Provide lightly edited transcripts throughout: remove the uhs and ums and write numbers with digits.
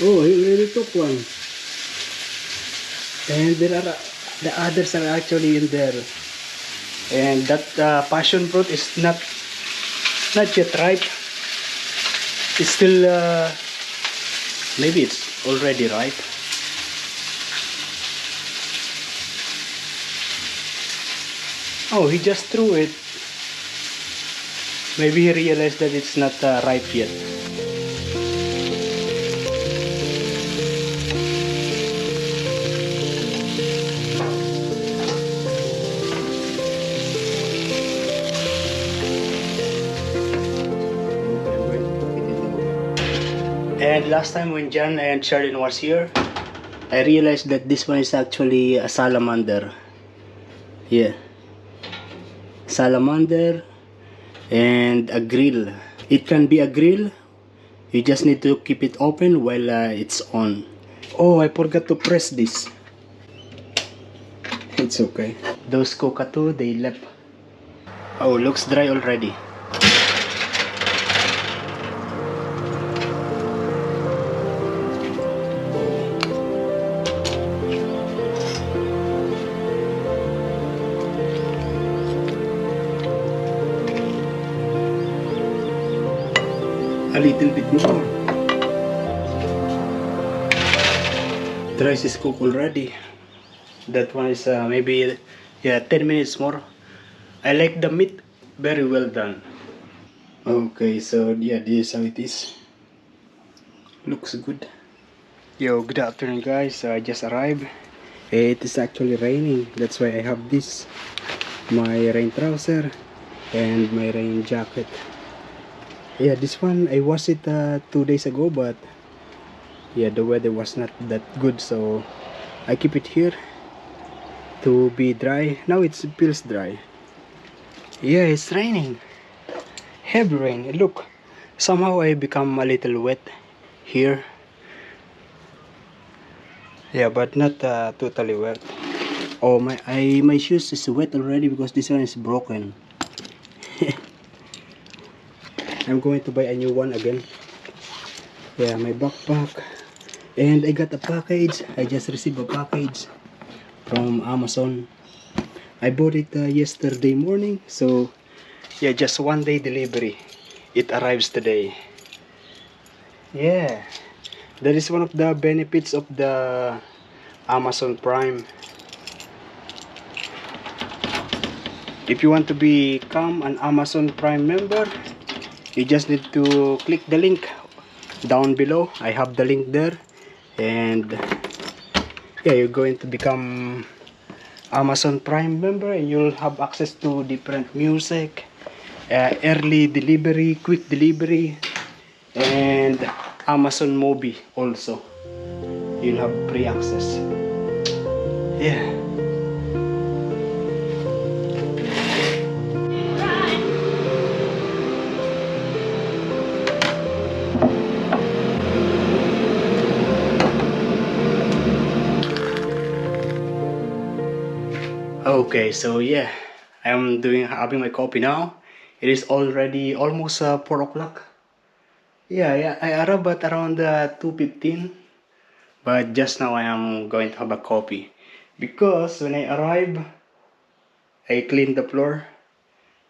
Oh, he already took one. And there are the others are actually in there. And that passion fruit is not yet ripe. It's still maybe it's already ripe. Oh, he just threw it. Maybe he realized that it's not ripe yet. And last time when John and Sherilyn was here, I realized that this one is actually a salamander. Yeah. Salamander and a grill. It can be a grill. You just need to keep it open while it's on. Oh, I forgot to press this. It's okay. Those cockatoo, they left. Oh, looks dry already. A little bit more. The rice is cooked already. That one is maybe 10 minutes more. I like the meat, very well done. Okay, so yeah, this is how it is. Looks good. Yo, good afternoon guys. I just arrived. It is actually raining. That's why I have this. My rain trouser and my rain jacket. Yeah, this one I washed it 2 days ago, but yeah, the weather was not that good, so I keep it here to be dry. Now it feels dry. Yeah, it's raining. Heavy rain. Look, somehow I become a little wet here. Yeah, but not totally wet. Oh, my shoes is wet already because this one is broken. I'm going to buy a new one again. Yeah, my backpack. And I got a package. I just received a package from Amazon. I bought it yesterday morning. So, yeah, just 1 day delivery. It arrives today. Yeah, that is one of the benefits of the Amazon Prime. If you want to become an Amazon Prime member, you just need to click the link down below. I have the link there, and yeah, you're going to become Amazon Prime member, and you'll have access to different music, early delivery, quick delivery, and Amazon Movie also. You'll have free access. Yeah. Okay, so yeah, I'm having my coffee now. It is already almost 4 o'clock. Yeah, I arrived at around 2:15, but just now I am going to have a coffee because when I arrived, I cleaned the floor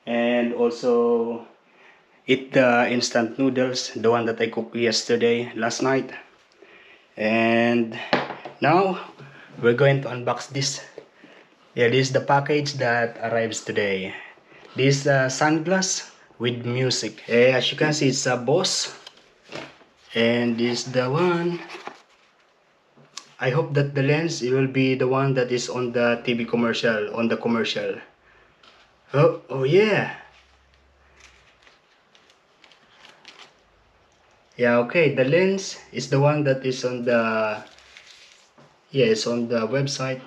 and also eat the instant noodles, the one that I cooked last night. And now we're going to unbox this. Yeah, this is the package that arrives today. This sunglass with music. As you can see, it's a Boss. And this is the one. I hope that the lens will be the one that is on the TV commercial, on the commercial. Oh yeah. Yeah, okay. The lens is the one that is on the, yeah, it's on the website.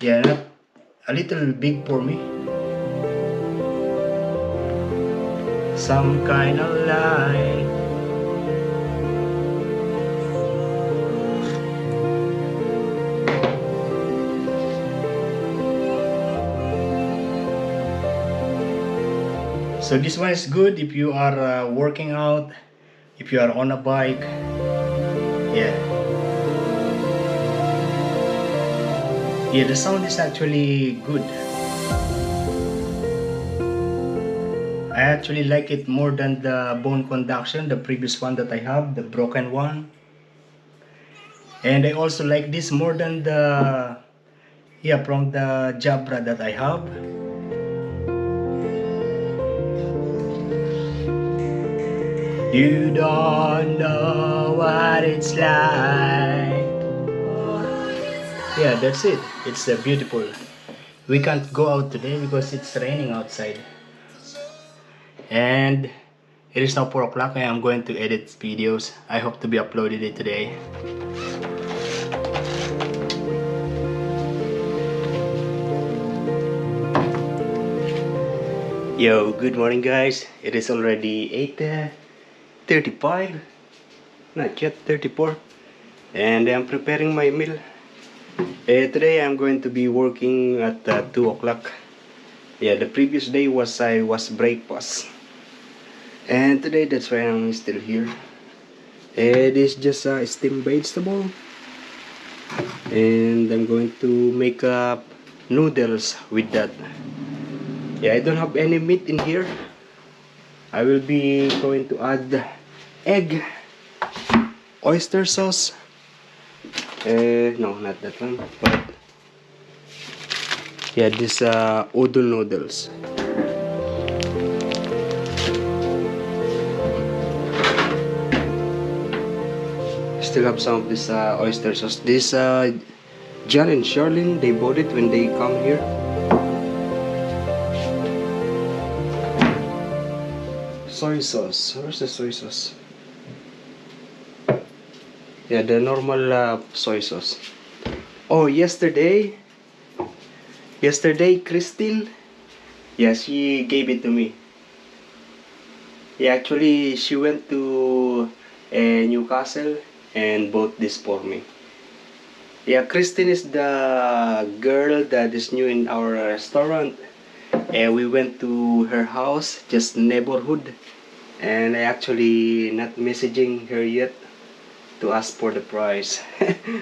Yeah, a little big for me. Some kind of light. So this one is good if you are working out, if you are on a bike. Yeah. Yeah, the sound is actually good. I actually like it more than the bone conduction, the previous one that I have, the broken one. And I also like this more than the, yeah, from the Jabra that I have. You don't know what it's like. Yeah, that's it. It's beautiful. We can't go out today because it's raining outside. And it is now 4 o'clock and I'm going to edit videos. I hope to be uploaded it today. Yo, good morning guys. It is already 8:35, not yet 34, and I'm preparing my meal. Today I'm going to be working at 2 o'clock. Yeah, the previous day I was breakfast, and today that's why I'm still here. It is just a steamed vegetable, and I'm going to make up noodles with that. Yeah, I don't have any meat in here. I will be going to add egg, oyster sauce. No, not that one, but yeah, this udon noodles. Still have some of this oyster sauce. This John and Charlene, they bought it when they come here. Soy sauce. Where's the soy sauce? Yeah, the normal soy sauce. Oh, yesterday, Christine, yeah, she gave it to me. Yeah, actually, she went to Newcastle and bought this for me. Yeah, Christine is the girl that is new in our restaurant. And we went to her house, just neighborhood. And I actually not messaging her yet to ask for the price.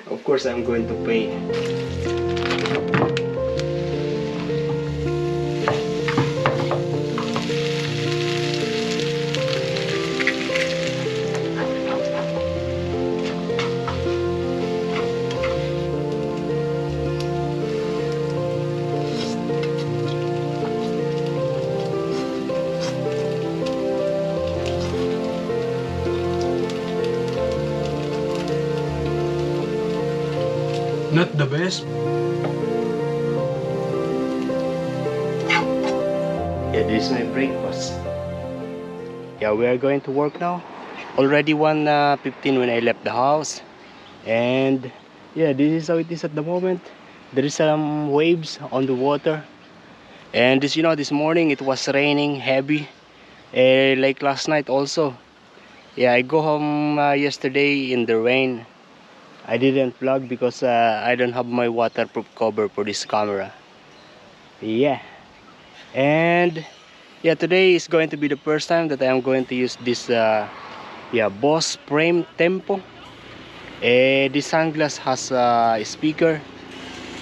Of course, I'm going to pay. Not the best. Yeah, this is my breakfast. Yeah, we are going to work now. Already 1:15 when I left the house. And yeah, this is how it is at the moment. There is some waves on the water. And this, this morning it was raining heavy. Like last night also. Yeah, I go home yesterday in the rain. I didn't vlog because I don't have my waterproof cover for this camera. Yeah. And yeah, today is going to be the first time that I am going to use this Boss Frame Tempo. This sunglass has a speaker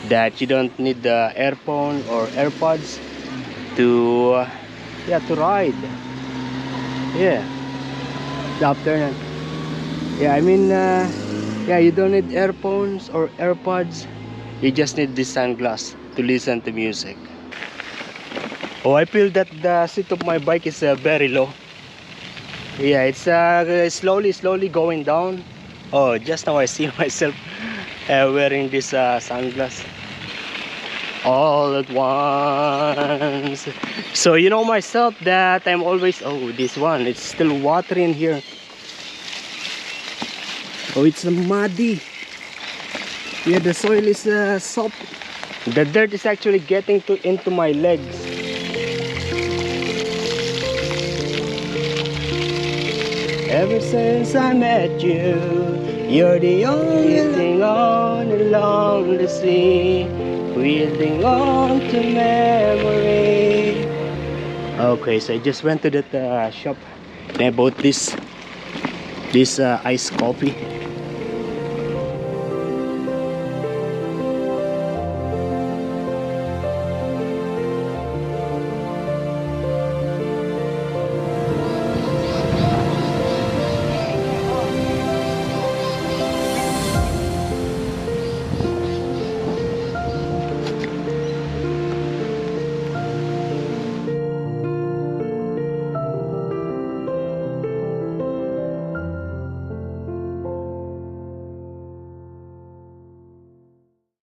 that you don't need the earphone or AirPods to to ride. Yeah, the afternoon. Yeah, I mean yeah, you don't need earphones or AirPods. You just need this sunglass to listen to music. Oh, I feel that the seat of my bike is very low. Yeah, it's slowly going down. Oh, just now I see myself wearing this sunglass all at once. So you know myself that I'm always, oh, this one, it's still watery in here. Oh, it's muddy. Yeah, the soil is soft. The dirt is actually getting into my legs. Ever since I met you, you're the only thing on along the sea, holding on to memory. Okay, so I just went to that shop and I bought this iced coffee.